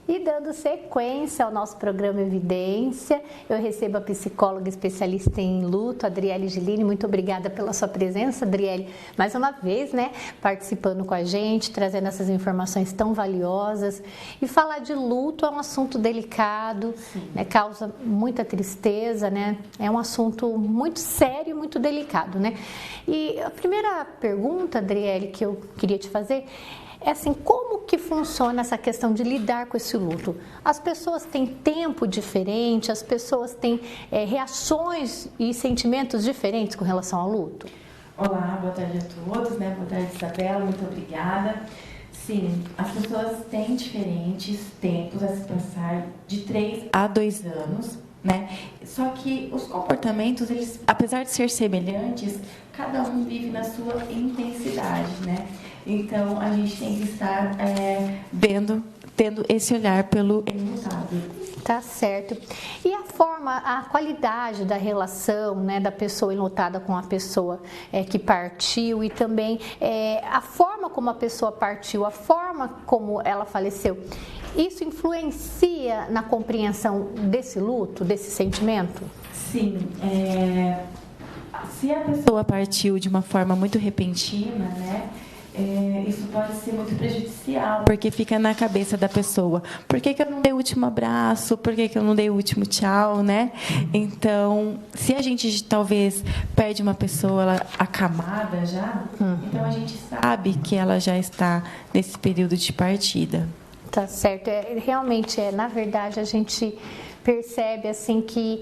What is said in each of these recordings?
E dando sequência ao nosso programa Evidência, eu recebo a psicóloga especialista em luto, Adriele Gilini. Muito obrigada pela sua presença, Adriele, mais uma vez, né, participando com a gente, trazendo essas informações tão valiosas. E falar de luto é um assunto delicado, né, causa muita tristeza, né, é um assunto muito sério e muito delicado, né. E a primeira pergunta, Adriele, que eu queria te fazer é assim, como que funciona essa questão de lidar com esse luto? As pessoas têm tempo diferente, as pessoas têm reações e sentimentos diferentes com relação ao luto? Olá, boa tarde a todos, né? Boa tarde, Isabela, muito obrigada. Sim, as pessoas têm diferentes tempos a se passar de 3 a 2 anos, né? Só que os comportamentos, eles, apesar de ser semelhantes, cada um vive na sua intensidade, né? Então, a gente tem que estar tendo esse olhar pelo enlutado. Tá certo. E a qualidade da relação, né, da pessoa enlutada com a pessoa que partiu e também a forma como a pessoa partiu, a forma como ela faleceu, isso influencia na compreensão desse luto, desse sentimento? Sim. Se a pessoa partiu de uma forma muito repentina, né? Isso pode ser muito prejudicial, porque fica na cabeça da pessoa. Por que eu não dei o último abraço? Por que eu não dei o último tchau, né? Então, se a gente talvez perde uma pessoa acamada já, então a gente sabe que ela já está nesse período de partida. Tá certo. Realmente, na verdade, a gente percebe assim que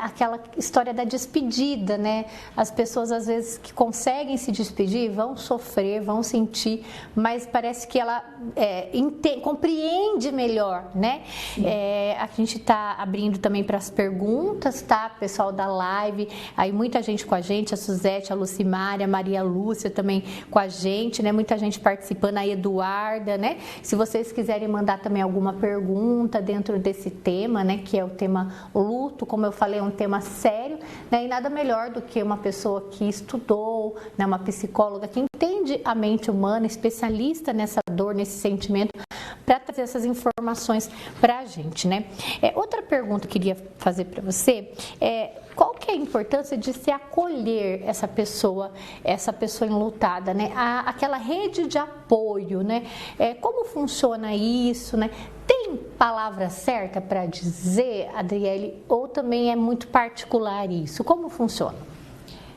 aquela história da despedida, né? As pessoas às vezes que conseguem se despedir vão sofrer, vão sentir, mas parece que ela compreende melhor, né? A gente está abrindo também para as perguntas, tá? Pessoal da live, aí muita gente com a gente, a Suzete, a Lucimária, a Maria Lúcia também com a gente, né? Muita gente participando, a Eduarda, né? Se vocês quiserem mandar também alguma pergunta dentro desse tema, né? Que é o tema luto, como eu falei, é um tema sério, né? E nada melhor do que uma pessoa que estudou, né? Uma psicóloga que entende a mente humana, especialista nessa dor, nesse sentimento, para trazer essas informações para a gente, né? Outra pergunta que eu queria fazer para você qual que é a importância de se acolher essa pessoa enlutada, né? Aquela rede de apoio, né? Como funciona isso, né? Tem palavra certa para dizer, Adriele, ou também é muito particular isso? Como funciona?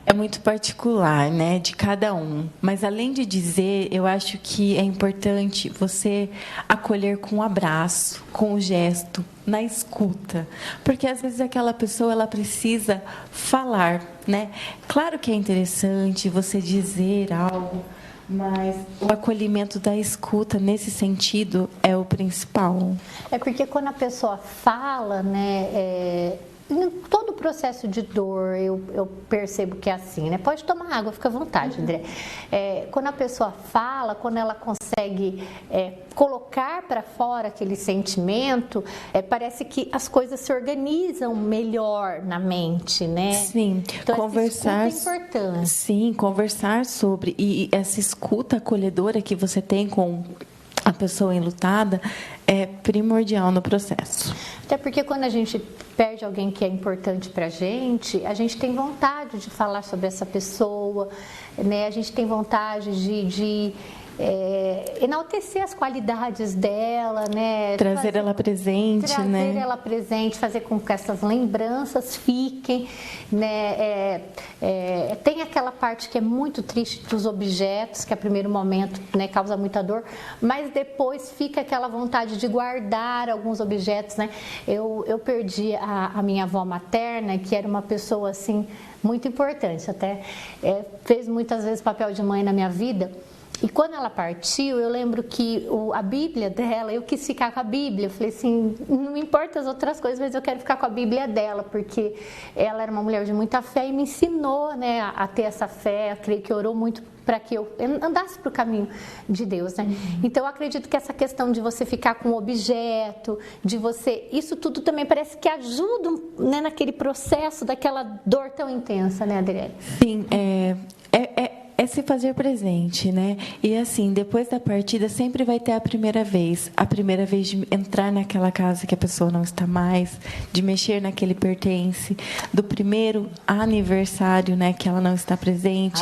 É muito particular, né, de cada um. Mas, além de dizer, eu acho que é importante você acolher com um abraço, com um gesto, na escuta. Porque, às vezes, aquela pessoa ela precisa falar, né? Claro que é interessante você dizer algo, mas o acolhimento da escuta, nesse sentido, é o principal. Porque quando a pessoa fala, né, em todo o processo de dor, eu percebo que é assim, né? Pode tomar água, fica à vontade, André. Quando a pessoa fala, quando ela consegue colocar para fora aquele sentimento, parece que as coisas se organizam melhor na mente, né? Sim, então, conversar. Essa escuta é importante. Sim, conversar sobre. E essa escuta acolhedora que você tem com a pessoa enlutada é primordial no processo. Até porque quando a gente perde alguém que é importante para a gente tem vontade de falar sobre essa pessoa, né? A gente tem vontade de enaltecer as qualidades dela, né? Trazer ela presente, né? Trazer ela presente, fazer com que essas lembranças fiquem, né? Tem aquela parte que é muito triste dos objetos, que a primeiro momento, né, causa muita dor, mas depois fica aquela vontade de guardar alguns objetos, né? Eu perdi a minha avó materna, que era uma pessoa assim muito importante, até fez muitas vezes papel de mãe na minha vida. E quando ela partiu, eu lembro que a Bíblia dela, eu quis ficar com a Bíblia. Eu falei assim, não me importa as outras coisas, mas eu quero ficar com a Bíblia dela, porque ela era uma mulher de muita fé e me ensinou, né, a ter essa fé. Eu creio que orou muito para que eu andasse para o caminho de Deus, né? Então, eu acredito que essa questão de você ficar com um objeto, isso tudo também parece que ajuda, né, naquele processo daquela dor tão intensa, né, Adriele? Sim, é É se fazer presente, né? E assim, depois da partida sempre vai ter a primeira vez de entrar naquela casa que a pessoa não está mais, de mexer naquele pertence, do primeiro aniversário, né, que ela não está presente,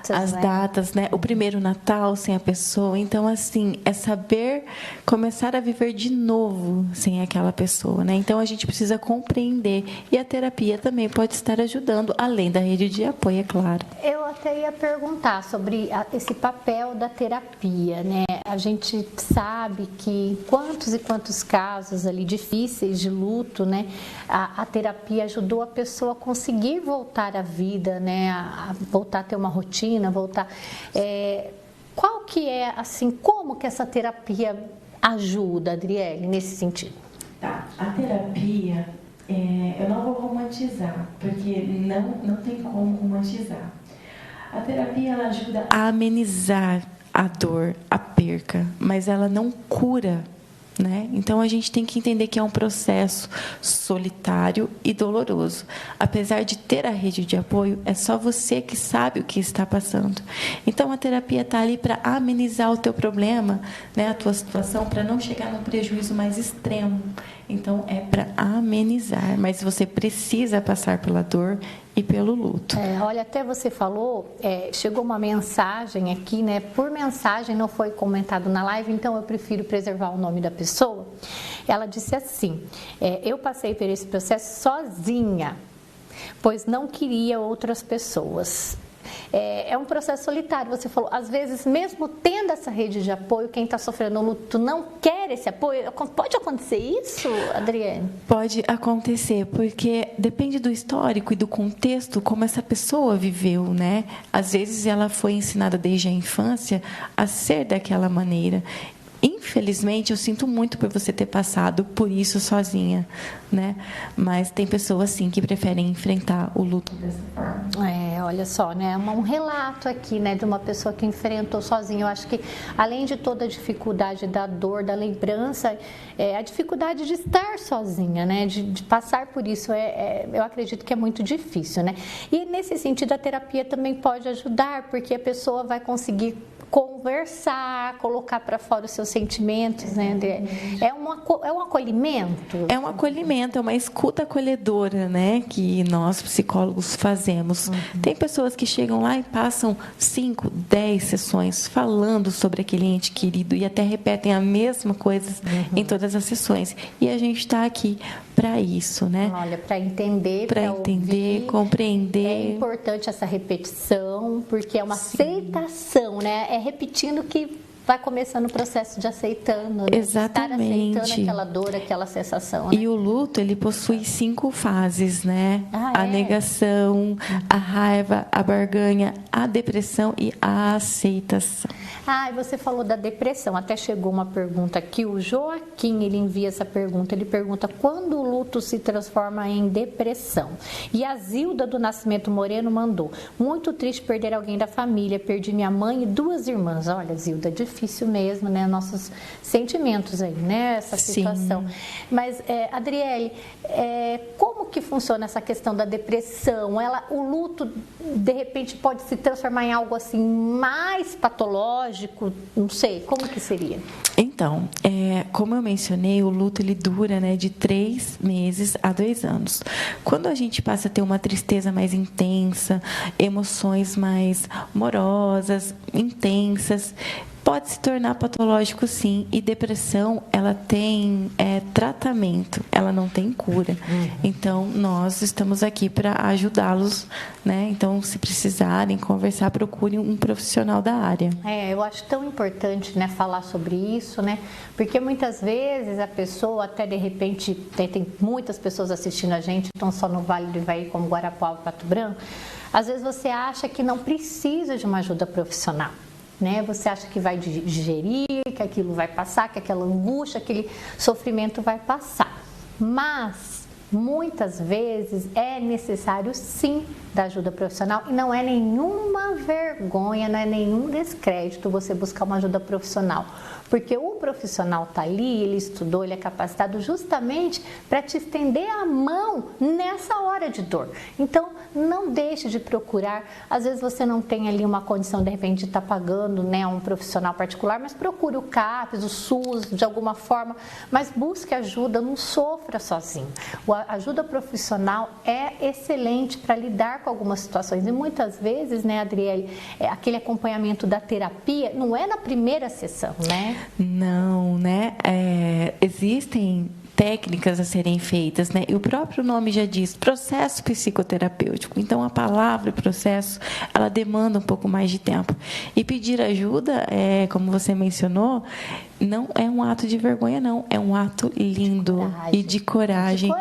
as datas, né? O primeiro Natal sem a pessoa. Então, assim, é saber começar a viver de novo sem aquela pessoa, né? Então, a gente precisa compreender, e a terapia também pode estar ajudando, além da rede de apoio, é claro. Eu até ia perguntar sobre esse papel da terapia, né? A gente sabe que quantos e quantos casos ali difíceis de luto, né? A terapia ajudou a pessoa a conseguir voltar à vida, né? A voltar a ter uma rotina, voltar. Qual que é, assim, como que essa terapia ajuda, Adriele, nesse sentido? Tá, a terapia, eu não vou romantizar, porque não tem como romantizar. A terapia, ela ajuda a amenizar a dor, a perca, mas ela não cura, né? Então, a gente tem que entender que é um processo solitário e doloroso. Apesar de ter a rede de apoio, é só você que sabe o que está passando. Então, a terapia está ali para amenizar o teu problema, né? A tua situação, para não chegar num prejuízo mais extremo. Então, é para amenizar, mas você precisa passar pela dor e pelo luto. Olha, até você falou, chegou uma mensagem aqui, né? Por mensagem, não foi comentado na live, então eu prefiro preservar o nome da pessoa. Ela disse assim: eu passei por esse processo sozinha, pois não queria outras pessoas. É um processo solitário, você falou, às vezes mesmo tendo essa rede de apoio, quem está sofrendo luto não quer esse apoio. Pode acontecer isso, Adriele? Pode acontecer, porque depende do histórico e do contexto, como essa pessoa viveu, né? Às vezes ela foi ensinada desde a infância a ser daquela maneira. Infelizmente, eu sinto muito por você ter passado por isso sozinha, né? Mas tem pessoas, sim, que preferem enfrentar o luto dessa forma. Olha só, né? Um relato aqui, né, de uma pessoa que enfrentou sozinha. Eu acho que, além de toda a dificuldade da dor, da lembrança, a dificuldade de estar sozinha, né? De passar por isso, eu acredito que é muito difícil, né? E, nesse sentido, a terapia também pode ajudar, porque a pessoa vai conseguir conversar, colocar para fora os seus sentimentos, né, André? É um acolhimento? É um acolhimento, é uma escuta acolhedora, né, que nós psicólogos fazemos. Tem pessoas que chegam lá e passam 5, 10 sessões falando sobre aquele ente querido e até repetem a mesma coisa em todas as sessões. E a gente está aqui para isso, né? Olha, para entender, ouvir, compreender. É importante essa repetição, porque é uma aceitação, né? É repetindo que vai começando o processo de aceitando, né? Exatamente. Estar aceitando aquela dor, aquela sensação, né? E o luto, ele possui 5 fases, né? A negação, a raiva, a barganha, a depressão e a aceitação. E você falou da depressão. Até chegou uma pergunta aqui. O Joaquim, ele envia essa pergunta. Ele pergunta quando o luto se transforma em depressão. E a Zilda do Nascimento Moreno mandou: muito triste perder alguém da família. Perdi minha mãe e 2 irmãs. Olha, Zilda, é difícil mesmo, né? Nossos sentimentos aí, né? Essa situação. Sim. Mas, Adriele, como que funciona essa questão da depressão? O luto, de repente, pode se transformar em algo assim mais patológico? Não sei, como que seria? Então, como eu mencionei, o luto ele dura, né, de 3 meses a 2 anos. Quando a gente passa a ter uma tristeza mais intensa, emoções mais morosas, intensas, pode se tornar patológico, sim. E depressão, ela tem tratamento, ela não tem cura. Então, nós estamos aqui para ajudá-los, né? Então, se precisarem conversar, procurem um profissional da área. Eu acho tão importante, né, falar sobre isso, né? Porque muitas vezes a pessoa, até de repente, tem muitas pessoas assistindo a gente, estão só no Vale do Ivaí, como Guarapuava e Pato Branco. Às vezes você acha que não precisa de uma ajuda profissional. Né? Você acha que vai digerir, que aquilo vai passar, que aquela angústia, aquele sofrimento vai passar. Mas, muitas vezes, é necessário, sim, da ajuda profissional. E não é nenhuma vergonha, não é nenhum descrédito você buscar uma ajuda profissional. porque o profissional está ali, ele estudou, ele é capacitado justamente para te estender a mão nessa hora de dor. Então, não deixe de procurar. Às vezes você não tem ali uma condição, de repente, de estar pagando, né, um profissional particular, mas procure o CAPES, o SUS, de alguma forma, mas busque ajuda, não sofra sozinho. A ajuda profissional é excelente para lidar com algumas situações e muitas vezes, né, Adriele, aquele acompanhamento da terapia não é na primeira sessão, né? Não, né? Existem técnicas a serem feitas, né? E o próprio nome já diz, processo psicoterapêutico. Então, a palavra processo, ela demanda um pouco mais de tempo. E pedir ajuda, como você mencionou, não é um ato de vergonha, não. É um ato lindo e de coragem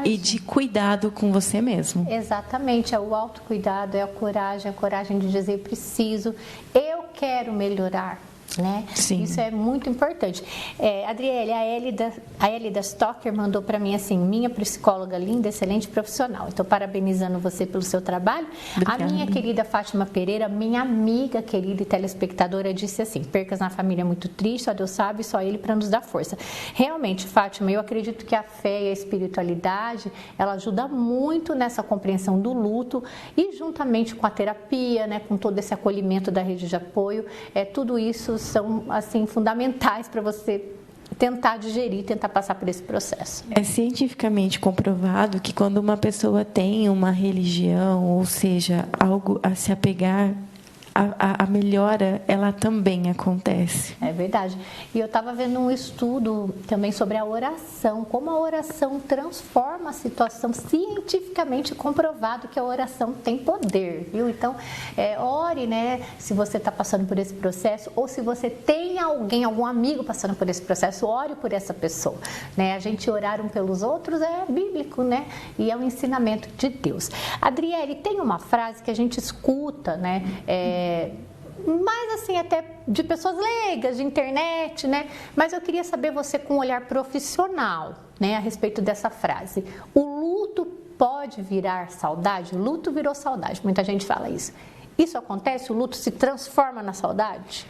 e de cuidado com você mesmo. Exatamente, é o autocuidado, é a coragem de dizer preciso, eu quero melhorar. Né? Sim. Isso é muito importante. Adriele, a Elida Stocker mandou para mim assim: minha psicóloga linda, excelente profissional. Então, parabenizando você pelo seu trabalho. Obrigada. A minha querida Fátima Pereira, minha amiga querida e telespectadora, disse assim: percas na família é muito triste, só Deus sabe, só Ele para nos dar força. Realmente, Fátima, eu acredito que a fé e a espiritualidade, ela ajuda muito nessa compreensão do luto e juntamente com a terapia, né, com todo esse acolhimento da rede de apoio, tudo isso são assim fundamentais para você tentar digerir, tentar passar por esse processo. É cientificamente comprovado que quando uma pessoa tem uma religião, ou seja, algo a se apegar, a melhora, ela também acontece. É verdade. E eu estava vendo um estudo também sobre a oração, como a oração transforma a situação, cientificamente comprovado que a oração tem poder, viu? Então, ore, né, se você está passando por esse processo, ou se você tem algum amigo passando por esse processo, ore por essa pessoa, né? A gente orar um pelos outros é bíblico, né? E é um ensinamento de Deus. Adriele, tem uma frase que a gente escuta, né? Mais assim, até de pessoas leigas, de internet, né? Mas eu queria saber você com um olhar profissional, né, a respeito dessa frase. O luto pode virar saudade? O luto virou saudade, muita gente fala isso. Isso acontece? O luto se transforma na saudade?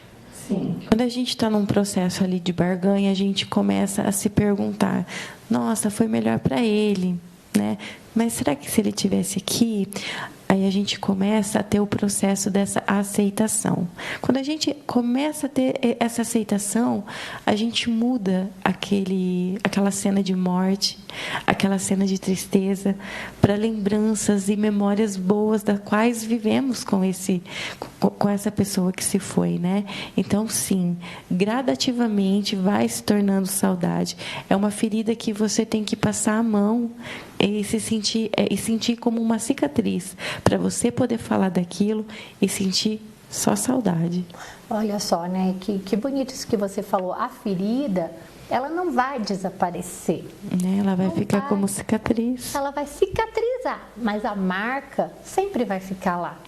Sim. Quando a gente está num processo ali de barganha, a gente começa a se perguntar: nossa, foi melhor para ele, né? Mas será que se ele tivesse aqui? Aí a gente começa a ter o processo dessa aceitação. Quando a gente começa a ter essa aceitação, a gente muda aquela cena de morte, aquela cena de tristeza, para lembranças e memórias boas das quais vivemos com essa pessoa que se foi, né? Então, sim, gradativamente vai se tornando saudade. É uma ferida que você tem que passar a mão e sentir como uma cicatriz, para você poder falar daquilo e sentir só saudade. Olha só, né? Que bonito isso que você falou. A ferida, ela não vai desaparecer. Ela vai ficar como cicatriz. Ela vai cicatrizar, mas a marca sempre vai ficar lá,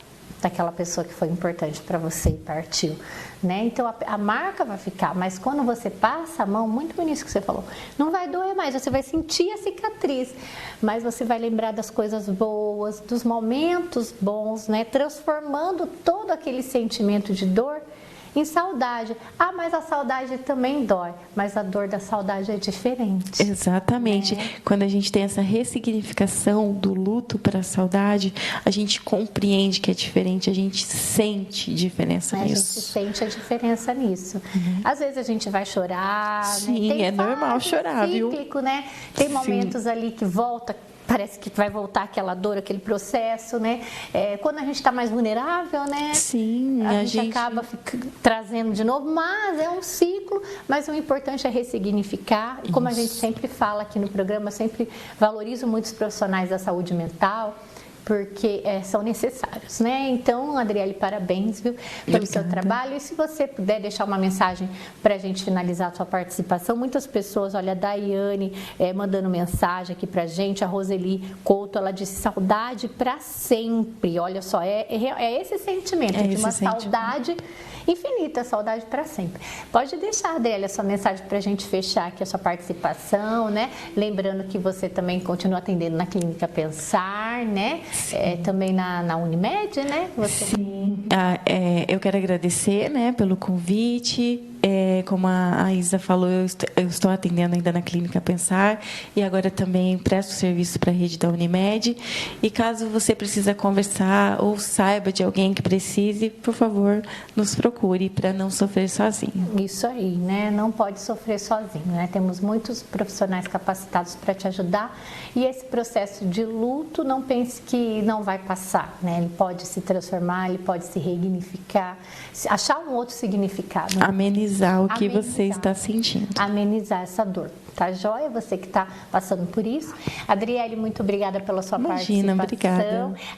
daquela pessoa que foi importante para você e partiu, né? Então a marca vai ficar, mas quando você passa a mão, muito bonito que você falou, não vai doer mais, você vai sentir a cicatriz, mas você vai lembrar das coisas boas, dos momentos bons, né? Transformando todo aquele sentimento de dor em saudade. Mas a saudade também dói, mas a dor da saudade é diferente. Exatamente. Quando a gente tem essa ressignificação do luto para a saudade, a gente compreende que é diferente, a gente sente diferença nisso. A gente sente a diferença nisso. Às vezes a gente vai chorar. Sim, né? é normal chorar, cíclico, né? Tem momentos ali que volta, parece que vai voltar aquela dor, aquele processo, né? Quando a gente está mais vulnerável, né? Sim, a gente acaba trazendo de novo, mas é um ciclo, mas o importante é ressignificar. E como a gente sempre fala aqui no programa, sempre valorizo muito os profissionais da saúde mental, porque são necessários, né? Então, Adriele, parabéns, viu, pelo seu trabalho. E se você puder deixar uma mensagem para a gente finalizar a sua participação. Muitas pessoas, olha, a Daiane mandando mensagem aqui para a gente, a Roseli Couto, ela disse saudade para sempre. Olha só, é esse sentimento de uma saudade infinita, saudade para sempre. Pode deixar, Adriele, a sua mensagem para a gente fechar aqui a sua participação, né? Lembrando que você também continua atendendo na Clínica Pensar, né? Também na Unimed, né? Sim. Eu quero agradecer, né, pelo convite. como a Isa falou, eu estou atendendo ainda na Clínica Pensar e agora também presto serviço para a rede da Unimed. E caso você precise conversar ou saiba de alguém que precise, por favor, nos procure para não sofrer sozinho. Isso aí, né? Não pode sofrer sozinho, né? Temos muitos profissionais capacitados para te ajudar e esse processo de luto, não pense que não vai passar, né? Ele pode se transformar, ele pode se reignificar, achar um outro significado. Né? Amenizar o que você está sentindo. Amenizar essa dor. Tá joia? Você que está passando por isso. Adriele, muito obrigada pela sua participação. Obrigada.